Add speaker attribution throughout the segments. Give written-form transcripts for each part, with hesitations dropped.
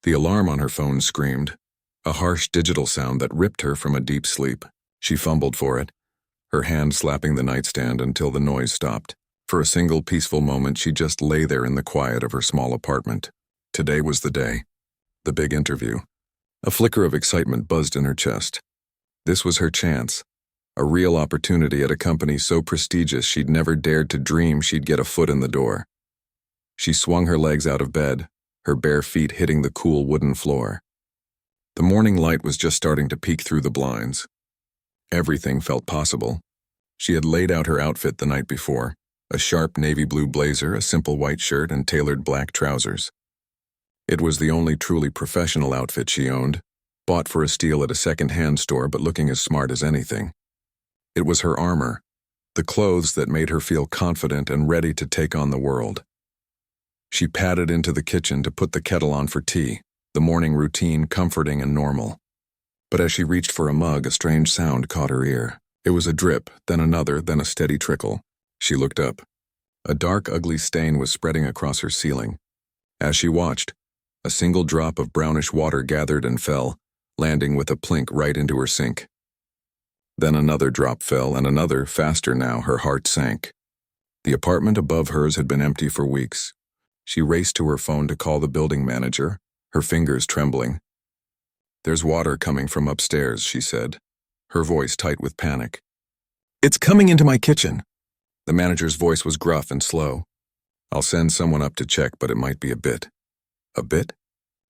Speaker 1: The alarm on her phone screamed, a harsh digital sound that ripped her from a deep sleep. She fumbled for it, her hand slapping the nightstand until the noise stopped. For a single peaceful moment, she just lay there in the quiet of her small apartment. Today was the day. The big interview. A flicker of excitement buzzed in her chest. This was her chance. A real opportunity at a company so prestigious she'd never dared to dream she'd get a foot in the door. She swung her legs out of bed, her bare feet hitting the cool wooden floor. The morning light was just starting to peek through the blinds. Everything felt possible. She had laid out her outfit the night before, a sharp navy blue blazer, a simple white shirt, and tailored black trousers. It was the only truly professional outfit she owned, bought for a steal at a second-hand store but looking as smart as anything. It was her armor, the clothes that made her feel confident and ready to take on the world. She padded into the kitchen to put the kettle on for tea, the morning routine comforting and normal. But as she reached for a mug, a strange sound caught her ear. It was a drip, then another, then a steady trickle. She looked up. A dark, ugly stain was spreading across her ceiling. As she watched, a single drop of brownish water gathered and fell, landing with a plink right into her sink. Then another drop fell, and another, faster now. Her heart sank. The apartment above hers had been empty for weeks. She raced to her phone to call the building manager, her fingers trembling. "There's water coming from upstairs," she said, her voice tight with panic. "It's coming into my kitchen." The manager's voice was gruff and slow. "I'll send someone up to check, but it might be a bit." "A bit?"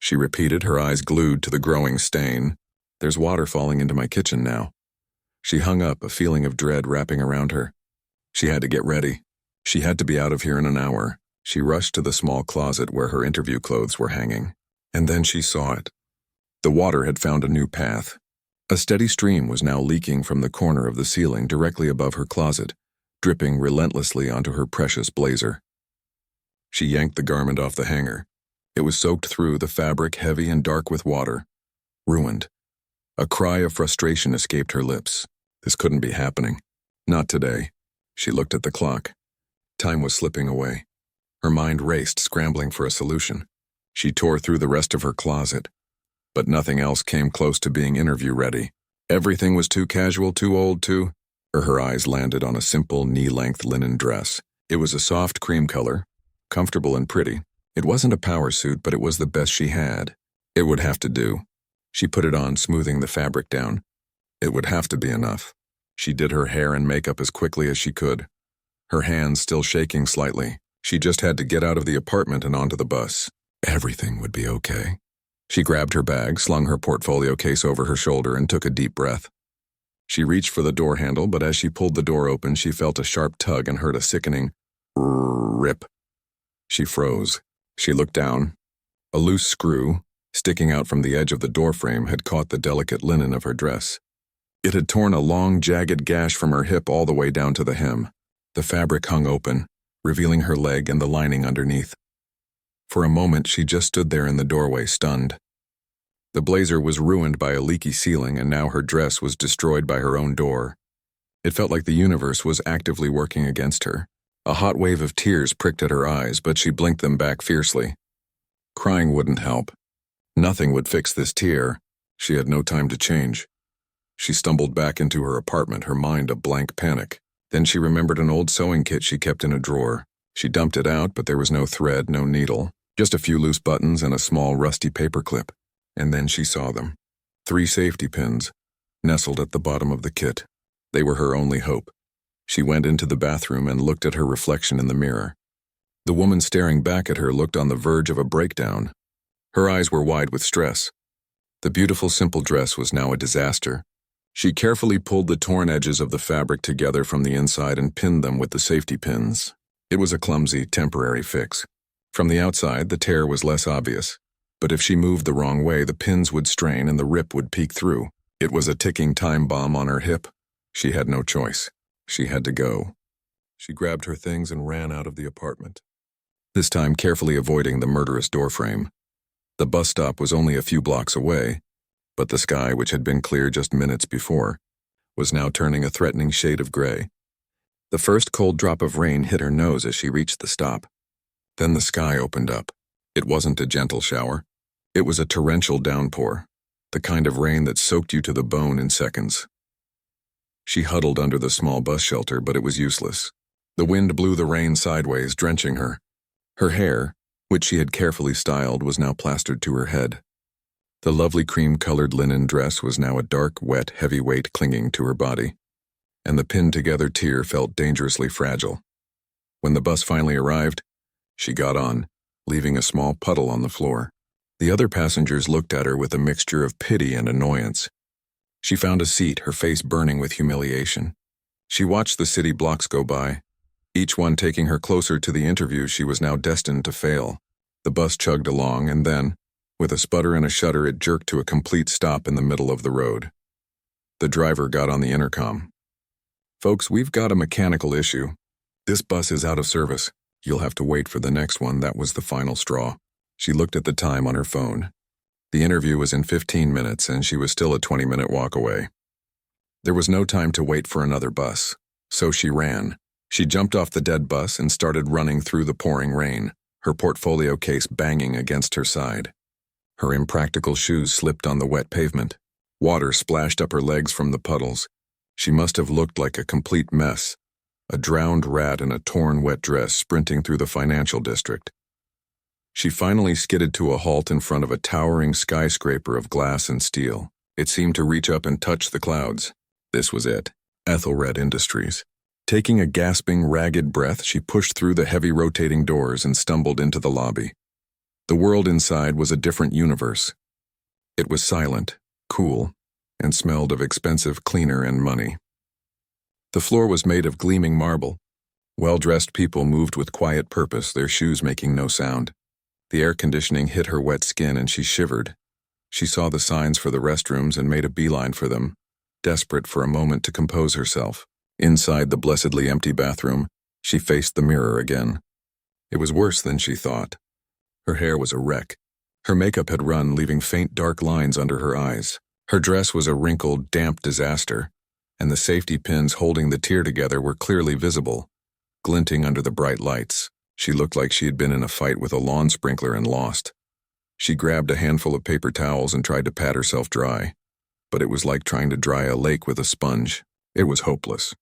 Speaker 1: she repeated, her eyes glued to the growing stain. "There's water falling into my kitchen now." She hung up, a feeling of dread wrapping around her. She had to get ready. She had to be out of here in an hour. She rushed to the small closet where her interview clothes were hanging. And then she saw it. The water had found a new path. A steady stream was now leaking from the corner of the ceiling directly above her closet, dripping relentlessly onto her precious blazer. She yanked the garment off the hanger. It was soaked through, the fabric heavy and dark with water. Ruined. A cry of frustration escaped her lips. This couldn't be happening. Not today. She looked at the clock. Time was slipping away. Her mind raced, scrambling for a solution. She tore through the rest of her closet. But nothing else came close to being interview-ready. Everything was too casual, too old, too... Her eyes landed on a simple, knee-length linen dress. It was a soft cream color, comfortable and pretty. It wasn't a power suit, but it was the best she had. It would have to do. She put it on, smoothing the fabric down. It would have to be enough. She did her hair and makeup as quickly as she could. Her hands still shaking slightly. She just had to get out of the apartment and onto the bus. Everything would be okay. She grabbed her bag, slung her portfolio case over her shoulder, and took a deep breath. She reached for the door handle, but as she pulled the door open, she felt a sharp tug and heard a sickening rip. She froze. She looked down. A loose screw, sticking out from the edge of the doorframe, had caught the delicate linen of her dress. It had torn a long, jagged gash from her hip all the way down to the hem. The fabric hung open, revealing her leg and the lining underneath. For a moment, she just stood there in the doorway, stunned. The blazer was ruined by a leaky ceiling, and now her dress was destroyed by her own door. It felt like the universe was actively working against her. A hot wave of tears pricked at her eyes, but she blinked them back fiercely. Crying wouldn't help. Nothing would fix this tear. She had no time to change. She stumbled back into her apartment, her mind a blank panic. Then she remembered an old sewing kit she kept in a drawer. She dumped it out, but there was no thread, no needle, just a few loose buttons and a small rusty paperclip. And then she saw them. 3 safety pins, nestled at the bottom of the kit. They were her only hope. She went into the bathroom and looked at her reflection in the mirror. The woman staring back at her looked on the verge of a breakdown. Her eyes were wide with stress. The beautiful, simple dress was now a disaster. She carefully pulled the torn edges of the fabric together from the inside and pinned them with the safety pins. It was a clumsy, temporary fix. From the outside, the tear was less obvious. But if she moved the wrong way, the pins would strain and the rip would peek through. It was a ticking time bomb on her hip. She had no choice. She had to go. She grabbed her things and ran out of the apartment, this time carefully avoiding the murderous doorframe. The bus stop was only a few blocks away, but the sky, which had been clear just minutes before, was now turning a threatening shade of gray. The first cold drop of rain hit her nose as she reached the stop. Then the sky opened up. It wasn't a gentle shower. It was a torrential downpour, the kind of rain that soaked you to the bone in seconds. She huddled under the small bus shelter, but it was useless. The wind blew the rain sideways, drenching her. Her hair, which she had carefully styled, was now plastered to her head. The lovely cream-colored linen dress was now a dark, wet, heavy weight clinging to her body, and the pinned-together tier felt dangerously fragile. When the bus finally arrived, she got on, leaving a small puddle on the floor. The other passengers looked at her with a mixture of pity and annoyance. She found a seat, her face burning with humiliation. She watched the city blocks go by, each one taking her closer to the interview she was now destined to fail. The bus chugged along, and then, with a sputter and a shudder, it jerked to a complete stop in the middle of the road. The driver got on the intercom. "Folks, we've got a mechanical issue. This bus is out of service. You'll have to wait for the next one." That was the final straw. She looked at the time on her phone. The interview was in 15 minutes, and she was still a 20-minute walk away. There was no time to wait for another bus, so she ran. She jumped off the dead bus and started running through the pouring rain, her portfolio case banging against her side. Her impractical shoes slipped on the wet pavement. Water splashed up her legs from the puddles. She must have looked like a complete mess, a drowned rat in a torn wet dress sprinting through the financial district. She finally skidded to a halt in front of a towering skyscraper of glass and steel. It seemed to reach up and touch the clouds. This was it, Ethelred Industries. Taking a gasping, ragged breath, she pushed through the heavy rotating doors and stumbled into the lobby. The world inside was a different universe. It was silent, cool, and smelled of expensive cleaner and money. The floor was made of gleaming marble. Well-dressed people moved with quiet purpose, their shoes making no sound. The air conditioning hit her wet skin and she shivered. She saw the signs for the restrooms and made a beeline for them, desperate for a moment to compose herself. Inside the blessedly empty bathroom, she faced the mirror again. It was worse than she thought. Her hair was a wreck. Her makeup had run, leaving faint dark lines under her eyes. Her dress was a wrinkled, damp disaster, and the safety pins holding the tier together were clearly visible, glinting under the bright lights. She looked like she had been in a fight with a lawn sprinkler and lost. She grabbed a handful of paper towels and tried to pat herself dry, but it was like trying to dry a lake with a sponge. It was hopeless.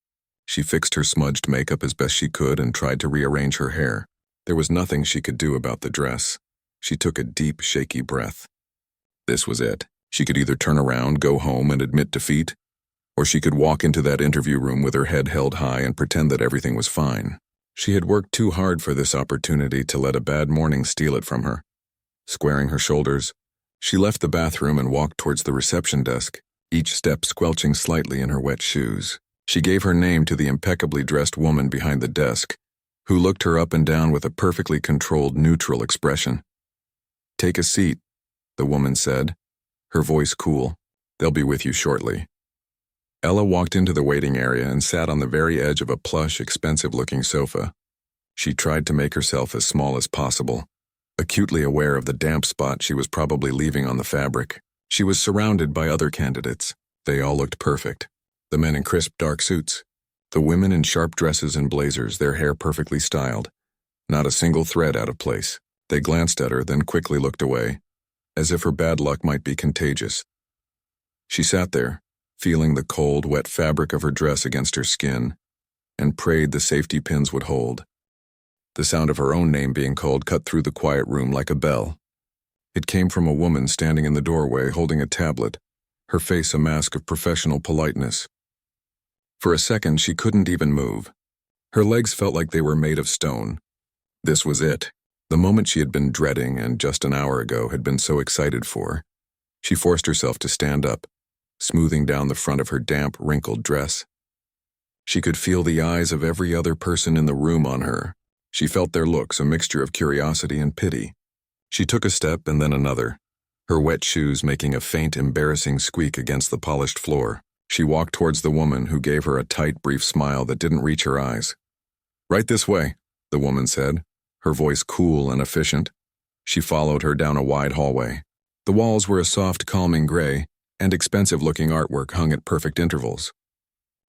Speaker 1: She fixed her smudged makeup as best she could and tried to rearrange her hair. There was nothing she could do about the dress. She took a deep, shaky breath. This was it. She could either turn around, go home, and admit defeat, or she could walk into that interview room with her head held high and pretend that everything was fine. She had worked too hard for this opportunity to let a bad morning steal it from her. Squaring her shoulders, she left the bathroom and walked towards the reception desk, each step squelching slightly in her wet shoes. She gave her name to the impeccably dressed woman behind the desk, who looked her up and down with a perfectly controlled, neutral expression. "Take a seat," the woman said, her voice cool. "They'll be with you shortly." Ella walked into the waiting area and sat on the very edge of a plush, expensive-looking sofa. She tried to make herself as small as possible, acutely aware of the damp spot she was probably leaving on the fabric. She was surrounded by other candidates. They all looked perfect. The men in crisp, dark suits. The women in sharp dresses and blazers, their hair perfectly styled. Not a single thread out of place. They glanced at her, then quickly looked away, as if her bad luck might be contagious. She sat there, feeling the cold, wet fabric of her dress against her skin, and prayed the safety pins would hold. The sound of her own name being called cut through the quiet room like a bell. It came from a woman standing in the doorway holding a tablet, her face a mask of professional politeness. For a second, she couldn't even move. Her legs felt like they were made of stone. This was it. The moment she had been dreading and just an hour ago had been so excited for. She forced herself to stand up, smoothing down the front of her damp, wrinkled dress. She could feel the eyes of every other person in the room on her. She felt their looks, a mixture of curiosity and pity. She took a step and then another, her wet shoes making a faint, embarrassing squeak against the polished floor. She walked towards the woman, who gave her a tight, brief smile that didn't reach her eyes. "Right this way," the woman said, her voice cool and efficient. She followed her down a wide hallway. The walls were a soft, calming gray, and expensive-looking artwork hung at perfect intervals.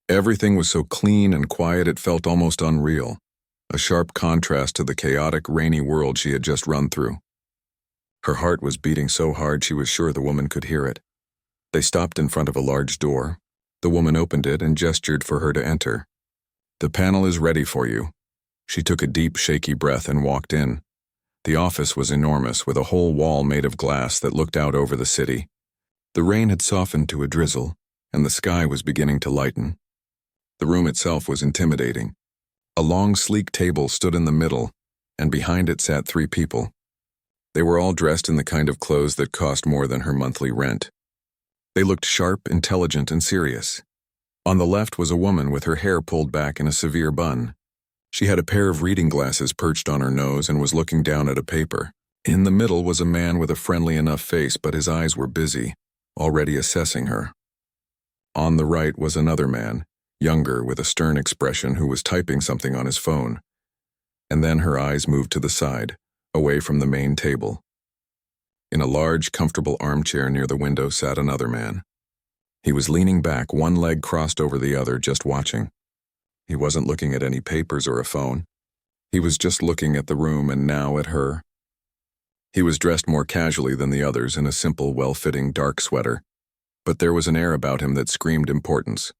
Speaker 1: Everything was so clean and quiet it felt almost unreal, a sharp contrast to the chaotic, rainy world she had just run through. Her heart was beating so hard she was sure the woman could hear it. They stopped in front of a large door. The woman opened it and gestured for her to enter. "The panel is ready for you." She took a deep, shaky breath and walked in. The office was enormous, with a whole wall made of glass that looked out over the city. The rain had softened to a drizzle, and the sky was beginning to lighten. The room itself was intimidating. A long, sleek table stood in the middle, and behind it sat 3 people. They were all dressed in the kind of clothes that cost more than her monthly rent. They looked sharp, intelligent, and serious. On the left was a woman with her hair pulled back in a severe bun. She had a pair of reading glasses perched on her nose and was looking down at a paper. In the middle was a man with a friendly enough face, but his eyes were busy, already assessing her. On the right was another man, younger, with a stern expression, who was typing something on his phone. And then her eyes moved to the side, away from the main table. In a large, comfortable armchair near the window sat another man. He was leaning back, one leg crossed over the other, just watching. He wasn't looking at any papers or a phone. He was just looking at the room, and now at her. He was dressed more casually than the others, in a simple, well-fitting dark sweater. But there was an air about him that screamed importance.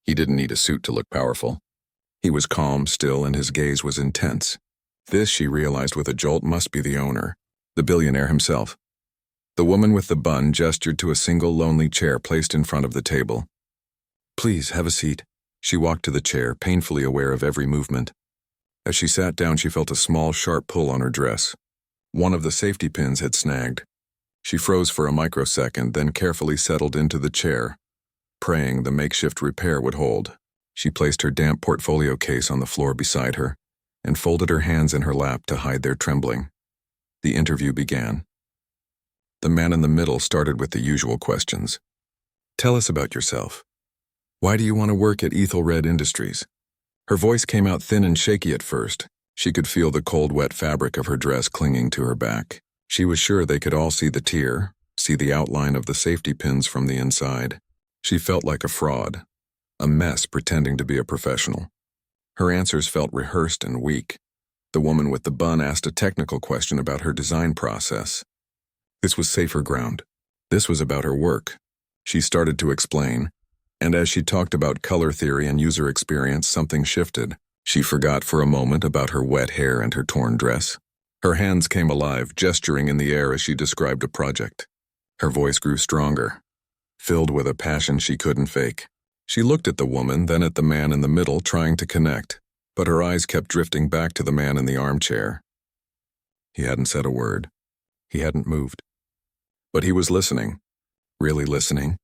Speaker 1: He didn't need a suit to look powerful. He was calm, still, and his gaze was intense. This, she realized with a jolt, must be the owner, the billionaire himself. The woman with the bun gestured to a single lonely chair placed in front of the table. "Please, have a seat." She walked to the chair, painfully aware of every movement. As she sat down, she felt a small, sharp pull on her dress. One of the safety pins had snagged. She froze for a microsecond, then carefully settled into the chair, praying the makeshift repair would hold. She placed her damp portfolio case on the floor beside her and folded her hands in her lap to hide their trembling. The interview began. The man in the middle started with the usual questions. "Tell us about yourself. Why do you want to work at Ethelred Industries?" Her voice came out thin and shaky at first. She could feel the cold, wet fabric of her dress clinging to her back. She was sure they could all see the tear, see the outline of the safety pins from the inside. She felt like a fraud, a mess pretending to be a professional. Her answers felt rehearsed and weak. The woman with the bun asked a technical question about her design process. This was safer ground. This was about her work. She started to explain, and as she talked about color theory and user experience, something shifted. She forgot for a moment about her wet hair and her torn dress. Her hands came alive, gesturing in the air as she described a project. Her voice grew stronger, filled with a passion she couldn't fake. She looked at the woman, then at the man in the middle, trying to connect, but her eyes kept drifting back to the man in the armchair. He hadn't said a word. He hadn't moved. But he was listening, really listening.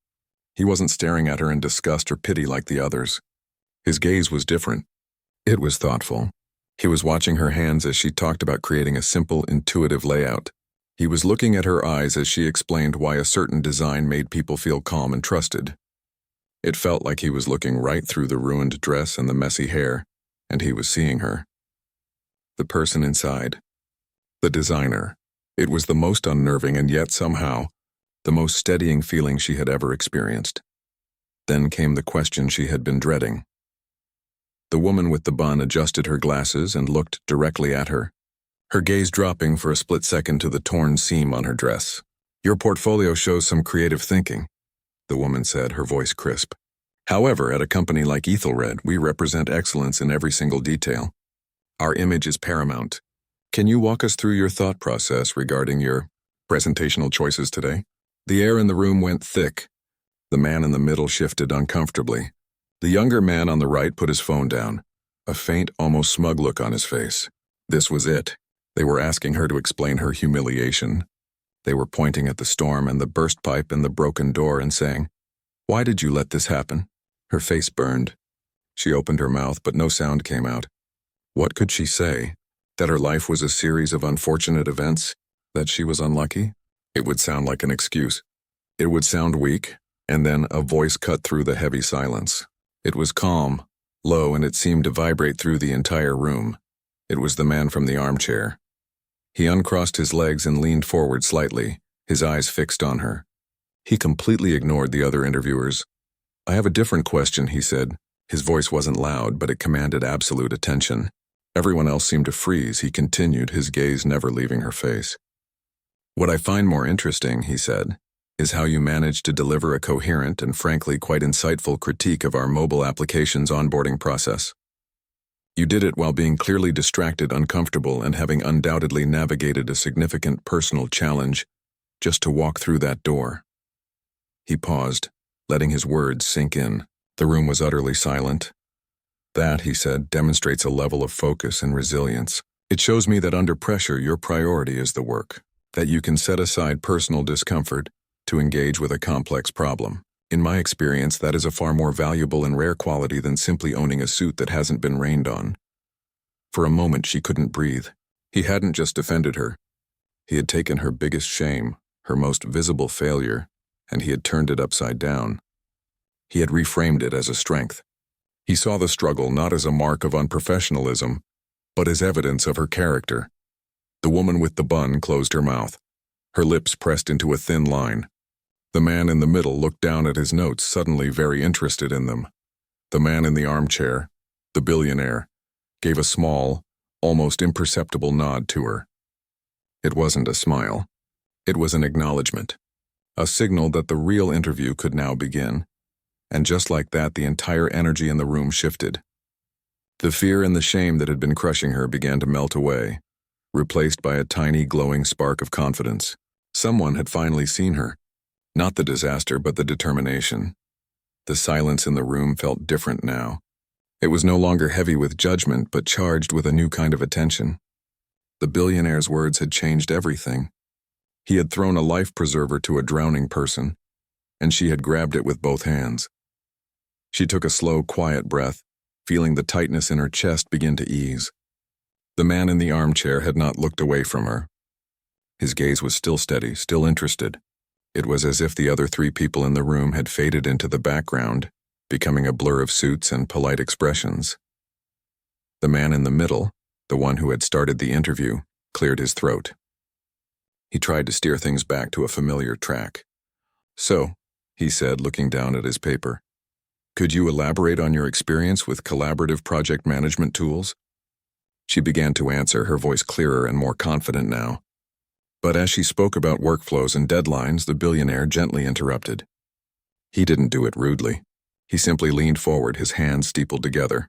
Speaker 1: He wasn't staring at her in disgust or pity like the others. His gaze was different. It was thoughtful. He was watching her hands as she talked about creating a simple, intuitive layout. He was looking at her eyes as she explained why a certain design made people feel calm and trusted. It felt like he was looking right through the ruined dress and the messy hair, and he was seeing her. The person inside. The designer. It was the most unnerving and yet somehow the most steadying feeling she had ever experienced. Then came the question she had been dreading. The woman with the bun adjusted her glasses and looked directly at her, her gaze dropping for a split second to the torn seam on her dress. "Your portfolio shows some creative thinking," the woman said, her voice crisp. "However, at a company like Ethelred, we represent excellence in every single detail. Our image is paramount. Can you walk us through your thought process regarding your presentational choices today?" The air in the room went thick. The man in the middle shifted uncomfortably. The younger man on the right put his phone down, a faint, almost smug look on his face. This was it. They were asking her to explain her humiliation. They were pointing at the storm and the burst pipe and the broken door and saying, "Why did you let this happen?" Her face burned. She opened her mouth, but no sound came out. What could she say? That her life was a series of unfortunate events? That she was unlucky? It would sound like an excuse. It would sound weak, and then a voice cut through the heavy silence. It was calm, low, and it seemed to vibrate through the entire room. It was the man from the armchair. He uncrossed his legs and leaned forward slightly, his eyes fixed on her. He completely ignored the other interviewers. "I have a different question," he said. His voice wasn't loud, but it commanded absolute attention. Everyone else seemed to freeze. He continued, his gaze never leaving her face. What I find more interesting, he said, is how you managed to deliver a coherent and frankly quite insightful critique of our mobile application's onboarding process. You did it while being clearly distracted, uncomfortable, and having undoubtedly navigated a significant personal challenge just to walk through that door. He paused, letting his words sink in. The room was utterly silent. That, he said, demonstrates a level of focus and resilience. It shows me that under pressure, your priority is the work, that you can set aside personal discomfort to engage with a complex problem. In my experience, that is a far more valuable and rare quality than simply owning a suit that hasn't been rained on. For a moment, she couldn't breathe. He hadn't just defended her. He had taken her biggest shame, her most visible failure, and he had turned it upside down. He had reframed it as a strength. He saw the struggle not as a mark of unprofessionalism, but as evidence of her character. The woman with the bun closed her mouth, her lips pressed into a thin line. The man in the middle looked down at his notes, suddenly very interested in them. The man in the armchair, the billionaire, gave a small, almost imperceptible nod to her. It wasn't a smile. It was an acknowledgement, a signal that the real interview could now begin. And just like that, the entire energy in the room shifted. The fear and the shame that had been crushing her began to melt away, replaced by a tiny glowing spark of confidence. Someone had finally seen her. Not the disaster, but the determination. The silence in the room felt different now. It was no longer heavy with judgment, but charged with a new kind of attention. The billionaire's words had changed everything. He had thrown a life preserver to a drowning person, and she had grabbed it with both hands. She took a slow, quiet breath, feeling the tightness in her chest begin to ease. The man in the armchair had not looked away from her. His gaze was still steady, still interested. It was as if the other three people in the room had faded into the background, becoming a blur of suits and polite expressions. The man in the middle, the one who had started the interview, cleared his throat. He tried to steer things back to a familiar track. "So," he said, looking down at his paper, "could you elaborate on your experience with collaborative project management tools?" She began to answer, her voice clearer and more confident now. But as she spoke about workflows and deadlines, the billionaire gently interrupted. He didn't do it rudely. He simply leaned forward, his hands steepled together.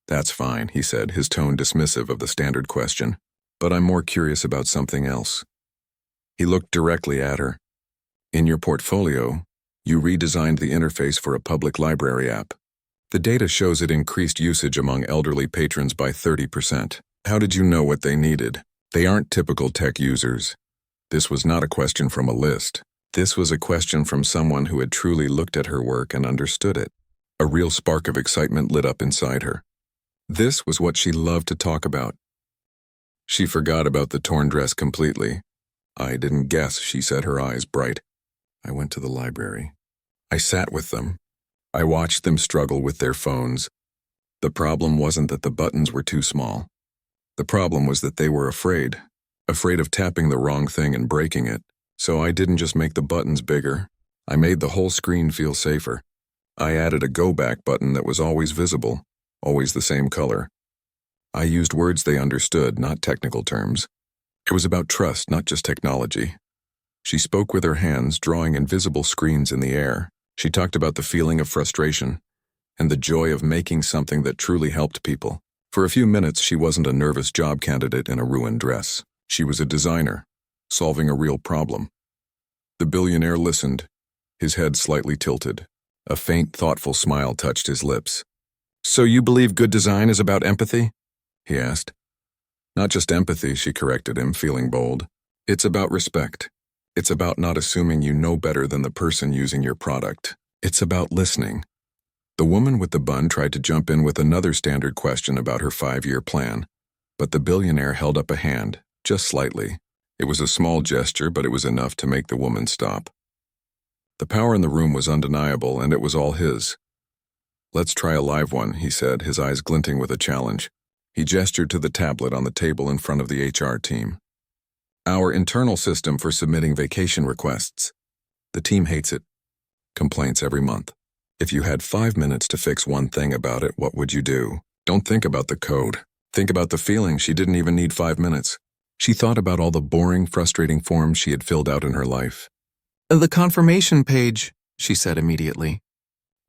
Speaker 1: "That's fine," he said, his tone dismissive of the standard question. "But I'm more curious about something else." He looked directly at her. "In your portfolio, you redesigned the interface for a public library app. The data shows it increased usage among elderly patrons by 30%. How did you know what they needed? They aren't typical tech users." This was not a question from a list. This was a question from someone who had truly looked at her work and understood it. A real spark of excitement lit up inside her. This was what she loved to talk about. She forgot about the torn dress completely. "I didn't guess," she said, her eyes bright. "I went to the library. I sat with them. I watched them struggle with their phones. The problem wasn't that the buttons were too small. The problem was that they were afraid of tapping the wrong thing and breaking it. So I didn't just make the buttons bigger. I made the whole screen feel safer. I added a go-back button that was always visible, always the same color. I used words they understood, not technical terms. It was about trust, not just technology." She spoke with her hands, drawing invisible screens in the air. She talked about the feeling of frustration and the joy of making something that truly helped people. For a few minutes, she wasn't a nervous job candidate in a ruined dress. She was a designer, solving a real problem. The billionaire listened, his head slightly tilted. A faint, thoughtful smile touched his lips. "So you believe good design is about empathy?" he asked. "Not just empathy," she corrected him, feeling bold. "It's about respect. It's about not assuming you know better than the person using your product. It's about listening." The woman with the bun tried to jump in with another standard question about her 5-year plan, but the billionaire held up a hand, just slightly. It was a small gesture, but it was enough to make the woman stop. The power in the room was undeniable, and it was all his. "Let's try a live one," he said, his eyes glinting with a challenge. He gestured to the tablet on the table in front of the HR team. "Our internal system for submitting vacation requests. The team hates it. Complaints every month. If you had 5 minutes to fix one thing about it, what would you do? Don't think about the code. Think about the feeling. She didn't even need 5 minutes. She thought about all the boring, frustrating forms she had filled out in her life.
Speaker 2: The confirmation page, she said immediately.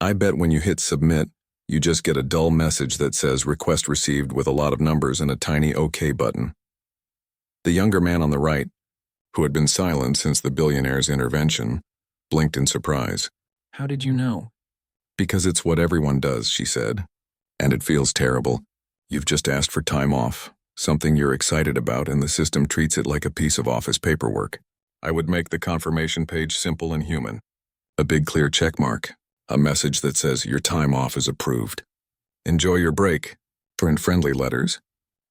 Speaker 1: I bet when you hit submit, you just get a dull message that says request received with a lot of numbers and a tiny OK button. The younger man on the right, who had been silent since the billionaire's intervention, blinked in surprise.
Speaker 2: How did you know?
Speaker 1: Because it's what everyone does, she said. And it feels terrible. You've just asked for time off, something you're excited about, and the system treats it like a piece of office paperwork. I would make the confirmation page simple and human. A big clear check mark, a message that says your time off is approved. Enjoy your break. Friendly letters,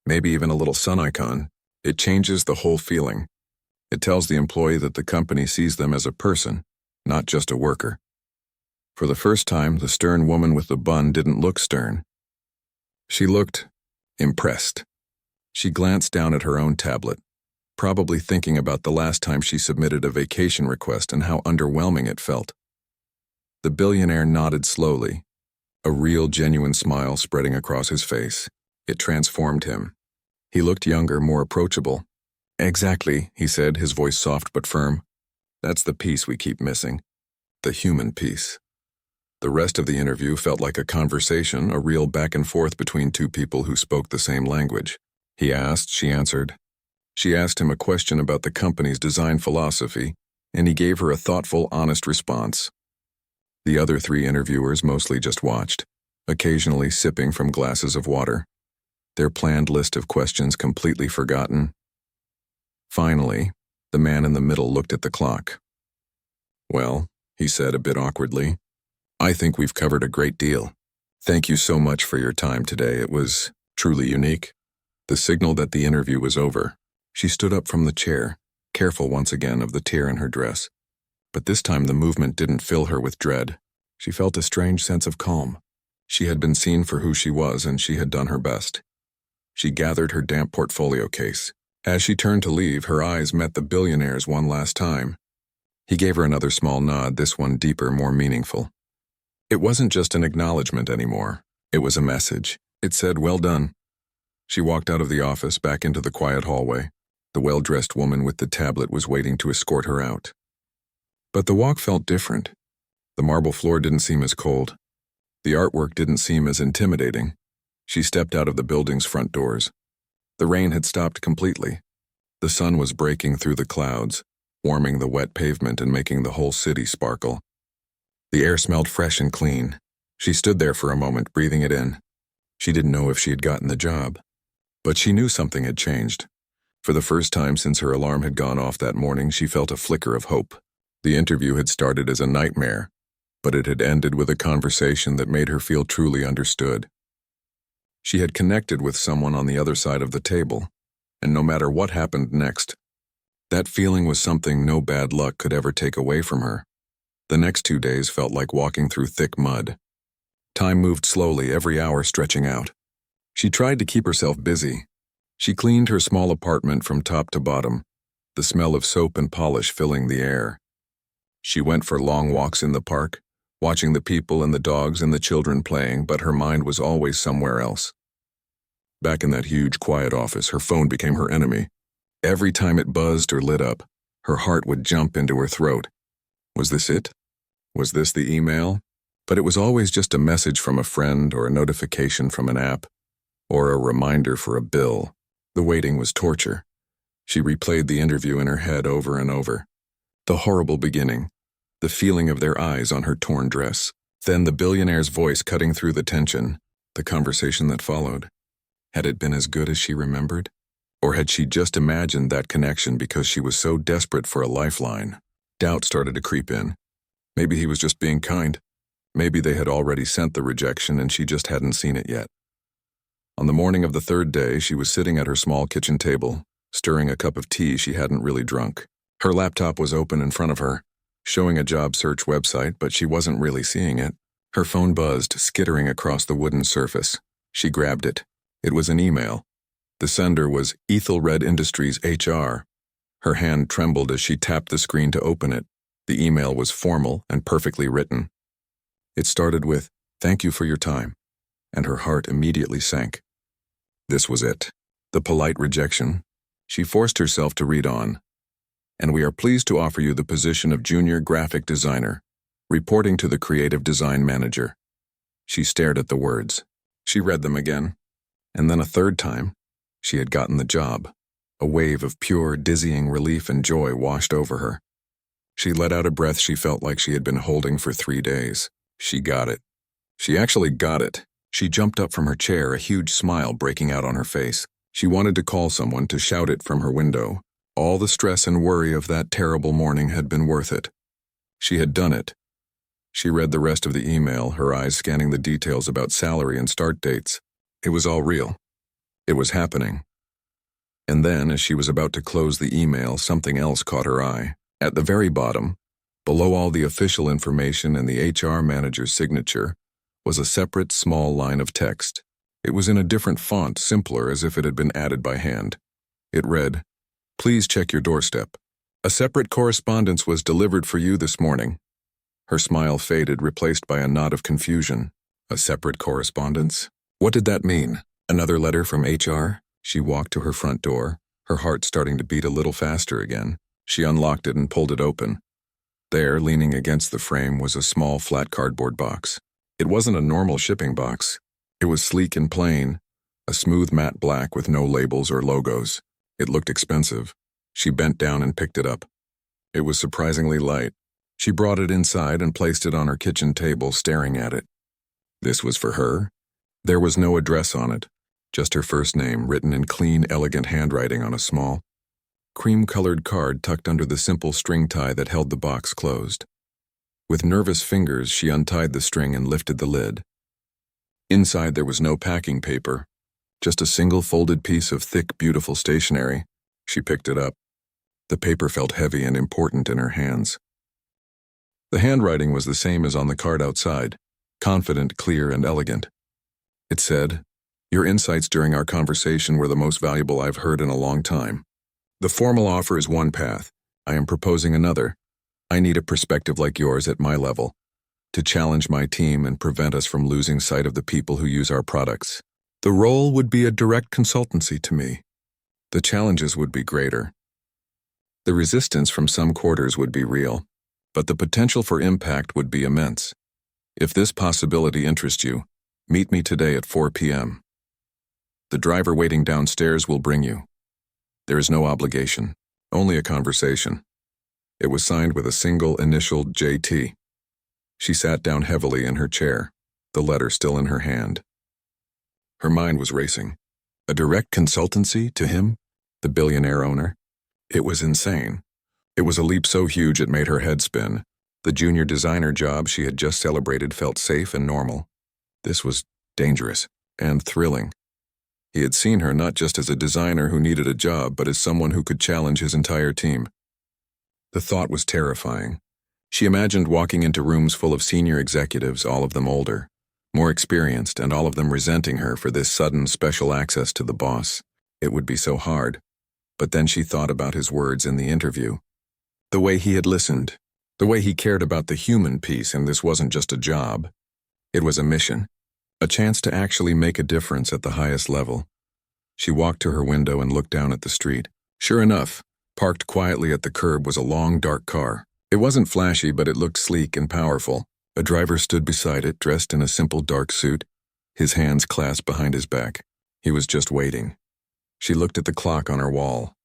Speaker 1: maybe even a little sun icon. It changes the whole feeling. It tells the employee that the company sees them as a person, not just a worker. For the first time, the stern woman with the bun didn't look stern. She looked impressed. She glanced down at her own tablet, probably thinking about the last time she submitted a vacation request and how underwhelming it felt. The billionaire nodded slowly, a real, genuine smile spreading across his face. It transformed him. He looked younger, more approachable. Exactly, he said, his voice soft but firm. That's the piece we keep missing. The human piece. The rest of the interview felt like a conversation, a real back and forth between two people who spoke the same language. He asked, she answered. She asked him a question about the company's design philosophy, and he gave her a thoughtful, honest response. The other three interviewers mostly just watched, occasionally sipping from glasses of water, their planned list of questions completely forgotten. Finally, the man in the middle looked at the clock. Well, he said a bit awkwardly, I think we've covered a great deal. Thank you so much for your time today. It was truly unique. The signal that the interview was over. She stood up from the chair, careful once again of the tear in her dress. But this time the movement didn't fill her with dread. She felt a strange sense of calm. She had been seen for who she was, and she had done her best. She gathered her damp portfolio case. As she turned to leave, her eyes met the billionaire's one last time. He gave her another small nod, this one deeper, more meaningful. It wasn't just an acknowledgement anymore. It was a message. It said, well done. She walked out of the office, back into the quiet hallway. The well-dressed woman with the tablet was waiting to escort her out. But the walk felt different. The marble floor didn't seem as cold. The artwork didn't seem as intimidating. She stepped out of the building's front doors. The rain had stopped completely. The sun was breaking through the clouds, warming the wet pavement and making the whole city sparkle. The air smelled fresh and clean. She stood there for a moment, breathing it in. She didn't know if she had gotten the job, but she knew something had changed. For the first time since her alarm had gone off that morning, she felt a flicker of hope. The interview had started as a nightmare, but it had ended with a conversation that made her feel truly understood. She had connected with someone on the other side of the table, and no matter what happened next, that feeling was something no bad luck could ever take away from her. The next 2 days felt like walking through thick mud. Time moved slowly, every hour stretching out. She tried to keep herself busy. She cleaned her small apartment from top to bottom, the smell of soap and polish filling the air. She went for long walks in the park, watching the people and the dogs and the children playing, but her mind was always somewhere else. Back in that huge, quiet office, her phone became her enemy. Every time it buzzed or lit up, her heart would jump into her throat. Was this it? Was this the email? But it was always just a message from a friend or a notification from an app, or a reminder for a bill. The waiting was torture. She replayed the interview in her head over and over. The horrible beginning, the feeling of their eyes on her torn dress, then the billionaire's voice cutting through the tension, the conversation that followed. Had it been as good as she remembered? Or had she just imagined that connection because she was so desperate for a lifeline? Doubt started to creep in. Maybe he was just being kind. Maybe they had already sent the rejection and she just hadn't seen it yet. On the morning of the third day, she was sitting at her small kitchen table, stirring a cup of tea she hadn't really drunk. Her laptop was open in front of her, showing a job search website, but she wasn't really seeing it. Her phone buzzed, skittering across the wooden surface. She grabbed it. It was an email. The sender was Ethelred Industries HR. Her hand trembled as she tapped the screen to open it. The email was formal and perfectly written. It started with, "Thank you for your time," and her heart immediately sank. This was it. The polite rejection. She forced herself to read on. And we are pleased to offer you the position of junior graphic designer, reporting to the creative design manager. She stared at the words. She read them again, and then a third time. She had gotten the job. A wave of pure, dizzying relief and joy washed over her. She let out a breath she felt like she had been holding for 3 days. She got it. She actually got it. She jumped up from her chair, a huge smile breaking out on her face. She wanted to call someone, to shout it from her window. All the stress and worry of that terrible morning had been worth it. She had done it. She read the rest of the email, her eyes scanning the details about salary and start dates. It was all real. It was happening. And then, as she was about to close the email, something else caught her eye. At the very bottom, below all the official information and the HR manager's signature, was a separate small line of text. It was in a different font, simpler, as if it had been added by hand. It read, "Please check your doorstep. A separate correspondence was delivered for you this morning." Her smile faded, replaced by a nod of confusion. A separate correspondence? What did that mean? Another letter from HR? She walked to her front door, her heart starting to beat a little faster again. She unlocked it and pulled it open. There, leaning against the frame, was a small flat cardboard box. It wasn't a normal shipping box. It was sleek and plain, a smooth matte black with no labels or logos. It looked expensive. She bent down and picked it up. It was surprisingly light. She brought it inside and placed it on her kitchen table, staring at it. This was for her. There was no address on it, just her first name written in clean, elegant handwriting on a small, cream-colored card tucked under the simple string tie that held the box closed. With nervous fingers, she untied the string and lifted the lid. Inside there was no packing paper, just a single folded piece of thick, beautiful stationery. She picked it up. The paper felt heavy and important in her hands. The handwriting was the same as on the card outside, confident, clear, and elegant. It said, "Your insights during our conversation were the most valuable I've heard in a long time. The formal offer is one path. I am proposing another. I need a perspective like yours at my level, to challenge my team and prevent us from losing sight of the people who use our products. The role would be a direct consultancy to me. The challenges would be greater. The resistance from some quarters would be real, but the potential for impact would be immense. If this possibility interests you, meet me today at 4 p.m. The driver waiting downstairs will bring you. There is no obligation, only a conversation." It was signed with a single initial JT. She sat down heavily in her chair, the letter still in her hand. Her mind was racing. A direct consultancy to him, the billionaire owner? It was insane. It was a leap so huge it made her head spin. The junior designer job she had just celebrated felt safe and normal. This was dangerous and thrilling. He had seen her not just as a designer who needed a job, but as someone who could challenge his entire team. The thought was terrifying. She imagined walking into rooms full of senior executives, all of them older, more experienced, and all of them resenting her for this sudden special access to the boss. It would be so hard. But then she thought about his words in the interview. The way he had listened. The way he cared about the human piece, and this wasn't just a job. It was a mission. A chance to actually make a difference at the highest level. She walked to her window and looked down at the street. Sure enough, parked quietly at the curb was a long, dark car. It wasn't flashy, but it looked sleek and powerful. A driver stood beside it, dressed in a simple dark suit, his hands clasped behind his back. He was just waiting. She looked at the clock on her wall.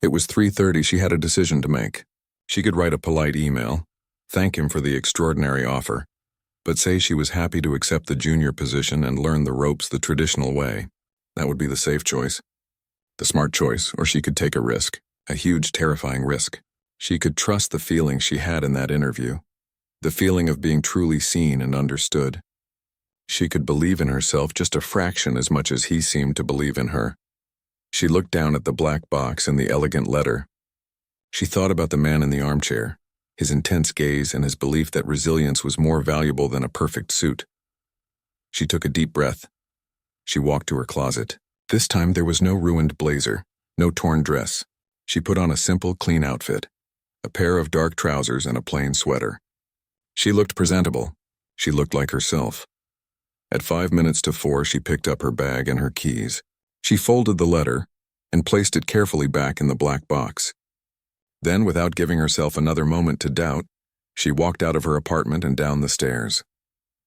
Speaker 1: It was 3:30. She had a decision to make. She could write a polite email, thank him for the extraordinary offer, but say she was happy to accept the junior position and learn the ropes the traditional way. That would be the safe choice. The smart choice, or she could take a risk. A huge, terrifying risk. She could trust the feeling she had in that interview, the feeling of being truly seen and understood. She could believe in herself just a fraction as much as he seemed to believe in her. She looked down at the black box and the elegant letter. She thought about the man in the armchair, his intense gaze and his belief that resilience was more valuable than a perfect suit. She took a deep breath. She walked to her closet. This time there was no ruined blazer, no torn dress. She put on a simple, clean outfit, a pair of dark trousers and a plain sweater. She looked presentable. She looked like herself. At 5 minutes to 4, she picked up her bag and her keys. She folded the letter, and placed it carefully back in the black box. Then, without giving herself another moment to doubt, she walked out of her apartment and down the stairs.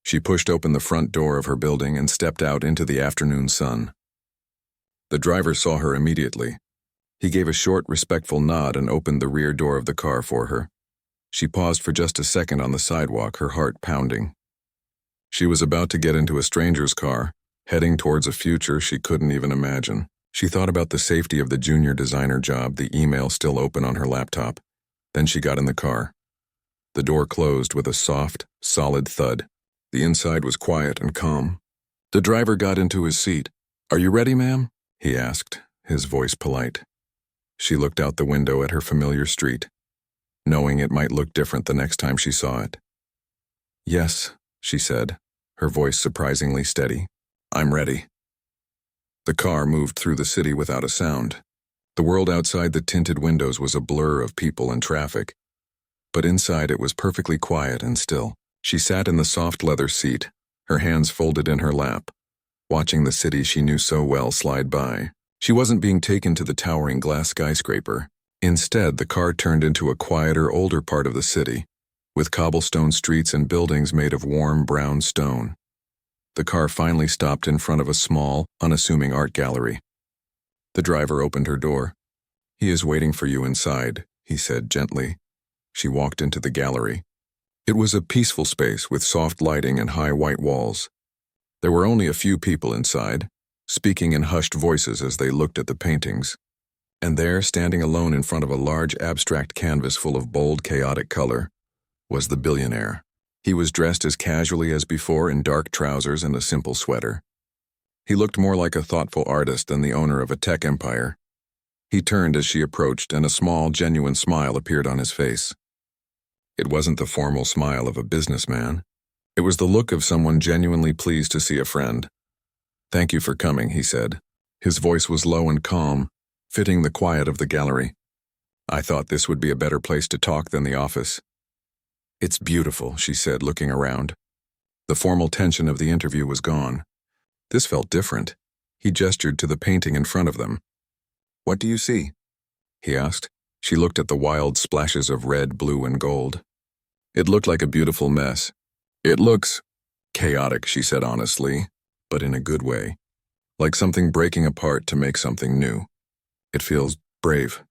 Speaker 1: She pushed open the front door of her building and stepped out into the afternoon sun. The driver saw her immediately. He gave a short, respectful nod and opened the rear door of the car for her. She paused for just a second on the sidewalk, her heart pounding. She was about to get into a stranger's car, heading towards a future she couldn't even imagine. She thought about the safety of the junior designer job, the email still open on her laptop. Then she got in the car. The door closed with a soft, solid thud. The inside was quiet and calm. The driver got into his seat. "Are you ready, ma'am?" he asked, his voice polite. She looked out the window at her familiar street, knowing it might look different the next time she saw it. "Yes," she said, her voice surprisingly steady. "I'm ready." The car moved through the city without a sound. The world outside the tinted windows was a blur of people and traffic, but inside it was perfectly quiet and still. She sat in the soft leather seat, her hands folded in her lap, watching the city she knew so well slide by. She wasn't being taken to the towering glass skyscraper. Instead, the car turned into a quieter, older part of the city, with cobblestone streets and buildings made of warm brown stone. The car finally stopped in front of a small, unassuming art gallery. The driver opened her door. "He is waiting for you inside," he said gently. She walked into the gallery. It was a peaceful space with soft lighting and high white walls. There were only a few people inside, speaking in hushed voices as they looked at the paintings. And there, standing alone in front of a large abstract canvas full of bold, chaotic color, was the billionaire. He was dressed as casually as before in dark trousers and a simple sweater. He looked more like a thoughtful artist than the owner of a tech empire. He turned as she approached, and a small, genuine smile appeared on his face. It wasn't the formal smile of a businessman. It was the look of someone genuinely pleased to see a friend. "Thank you for coming," he said. His voice was low and calm, fitting the quiet of the gallery. "I thought this would be a better place to talk than the office." "It's beautiful," she said, looking around. The formal tension of the interview was gone. This felt different. He gestured to the painting in front of them. "What do you see?" he asked. She looked at the wild splashes of red, blue, and gold. "It looked like a beautiful mess." "It looks chaotic," she said honestly, but in a good way. "Like something breaking apart to make something new. It feels brave."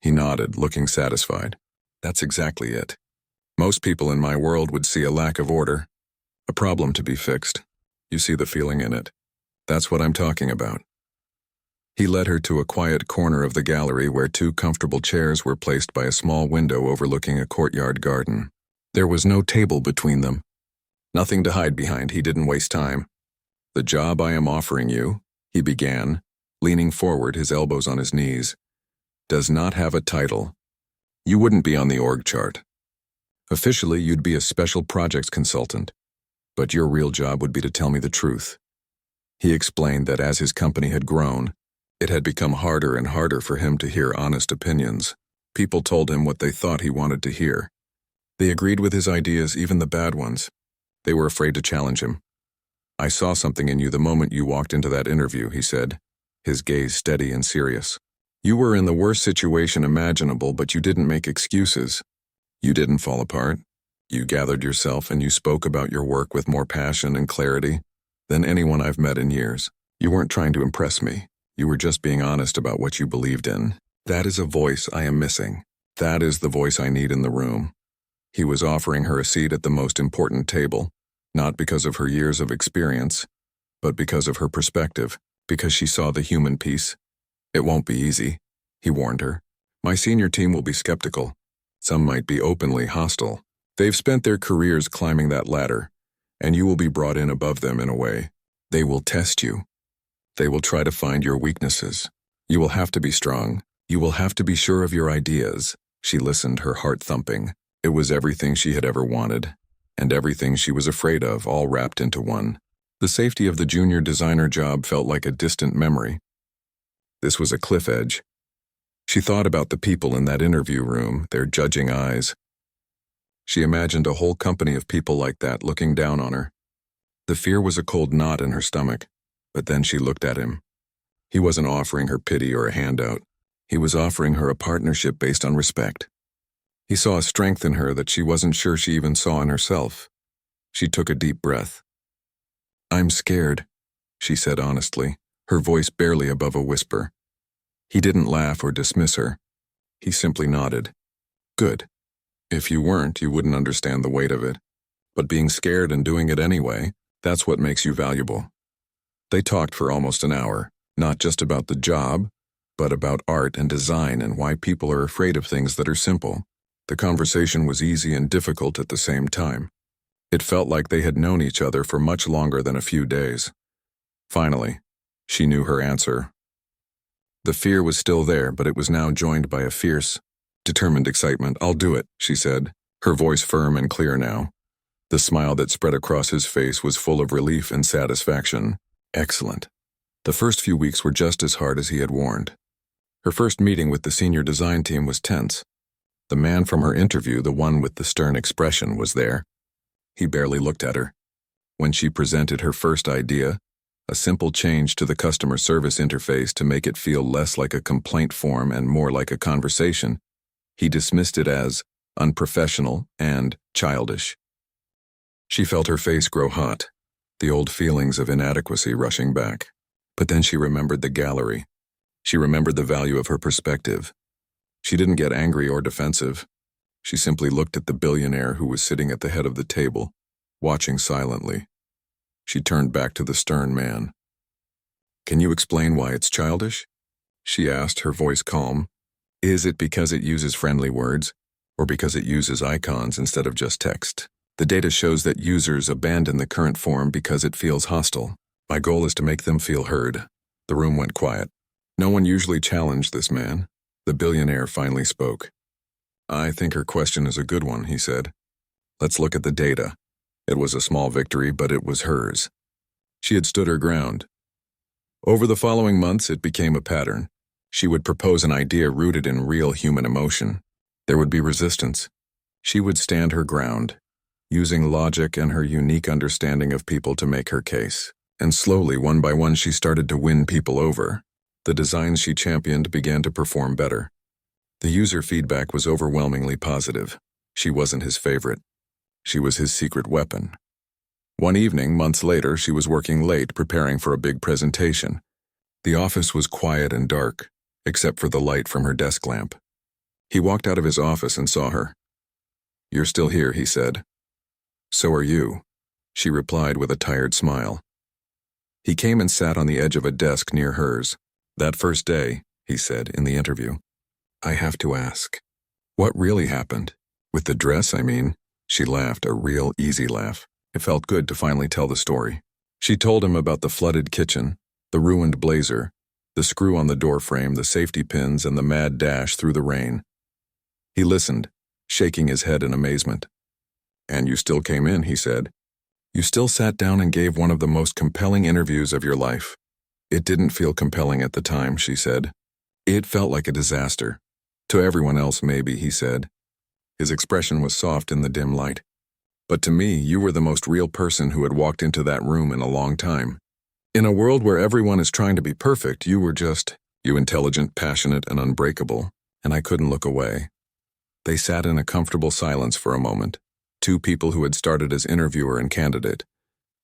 Speaker 1: He nodded, looking satisfied. "That's exactly it. Most people in my world would see a lack of order, a problem to be fixed. You see the feeling in it. That's what I'm talking about." He led her to a quiet corner of the gallery where two comfortable chairs were placed by a small window overlooking a courtyard garden. There was no table between them. Nothing to hide behind. He didn't waste time. "The job I am offering you," he began, leaning forward, his elbows on his knees, "does not have a title. You wouldn't be on the org chart. Officially, you'd be a special projects consultant, but your real job would be to tell me the truth." He explained that as his company had grown, it had become harder and harder for him to hear honest opinions. People told him what they thought he wanted to hear. They agreed with his ideas, even the bad ones. They were afraid to challenge him. "I saw something in you the moment you walked into that interview," he said, his gaze steady and serious. "You were in the worst situation imaginable, but you didn't make excuses. You didn't fall apart. You gathered yourself and you spoke about your work with more passion and clarity than anyone I've met in years. You weren't trying to impress me. You were just being honest about what you believed in. That is a voice I am missing. That is the voice I need in the room." He was offering her a seat at the most important table, not because of her years of experience, but because of her perspective, because she saw the human piece. "It won't be easy," he warned her. "My senior team will be skeptical. Some might be openly hostile. They've spent their careers climbing that ladder, and you will be brought in above them in a way. They will test you. They will try to find your weaknesses. You will have to be strong. You will have to be sure of your ideas." She listened, her heart thumping. It was everything she had ever wanted, and everything she was afraid of, all wrapped into one. The safety of the junior designer job felt like a distant memory. This was a cliff edge. She thought about the people in that interview room, their judging eyes. She imagined a whole company of people like that looking down on her. The fear was a cold knot in her stomach, but then she looked at him. He wasn't offering her pity or a handout. He was offering her a partnership based on respect. He saw a strength in her that she wasn't sure she even saw in herself. She took a deep breath. "I'm scared," she said honestly, her voice barely above a whisper. He didn't laugh or dismiss her. He simply nodded. "Good. If you weren't, you wouldn't understand the weight of it. But being scared and doing it anyway, that's what makes you valuable." They talked for almost an hour, not just about the job, but about art and design and why people are afraid of things that are simple. The conversation was easy and difficult at the same time. It felt like they had known each other for much longer than a few days. Finally, she knew her answer. The fear was still there, but it was now joined by a fierce, determined excitement. "I'll do it," she said, her voice firm and clear now. The smile that spread across his face was full of relief and satisfaction. Excellent. The first few weeks were just as hard as he had warned. Her first meeting with the senior design team was tense. The man from her interview, the one with the stern expression, was there. He barely looked at her. When she presented her first idea, a simple change to the customer service interface to make it feel less like a complaint form and more like a conversation, he dismissed it as unprofessional and childish. She felt her face grow hot, the old feelings of inadequacy rushing back. But then she remembered the gallery. She remembered the value of her perspective. She didn't get angry or defensive. She simply looked at the billionaire who was sitting at the head of the table, watching silently. She turned back to the stern man. "Can you explain why it's childish?" she asked, her voice calm. "Is it because it uses friendly words, or because it uses icons instead of just text? The data shows that users abandon the current form because it feels hostile. My goal is to make them feel heard." The room went quiet. No one usually challenged this man. The billionaire finally spoke. "I think her question is a good one," he said. "Let's look at the data." It was a small victory, but it was hers. She had stood her ground. Over the following months, it became a pattern. She would propose an idea rooted in real human emotion. There would be resistance. She would stand her ground, using logic and her unique understanding of people to make her case. And slowly, one by one, she started to win people over. The designs she championed began to perform better. The user feedback was overwhelmingly positive. She wasn't his favorite. She was his secret weapon. One evening, months later, she was working late, preparing for a big presentation. The office was quiet and dark, except for the light from her desk lamp. He walked out of his office and saw her. "You're still here," he said. "So are you," she replied with a tired smile. He came and sat on the edge of a desk near hers. "That first day," he said in the interview, "I have to ask, what really happened? With the dress, I mean." She laughed, a real easy laugh. It felt good to finally tell the story. She told him about the flooded kitchen, the ruined blazer, the screw on the door frame, the safety pins, and the mad dash through the rain. He listened, shaking his head in amazement. "And you still came in," he said. "You still sat down and gave one of the most compelling interviews of your life." "It didn't feel compelling at the time," she said. "It felt like a disaster. To everyone else, maybe," he said. His expression was soft in the dim light. "But to me, you were the most real person who had walked into that room in a long time. In a world where everyone is trying to be perfect, you were just, you intelligent, passionate, and unbreakable, and I couldn't look away." They sat in a comfortable silence for a moment, two people who had started as interviewer and candidate,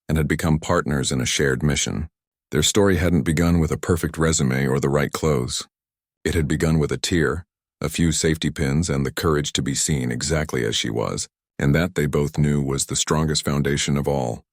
Speaker 1: and had become partners in a shared mission. Their story hadn't begun with a perfect resume or the right clothes. It had begun with a tear, a few safety pins, and the courage to be seen exactly as she was, and that they both knew was the strongest foundation of all.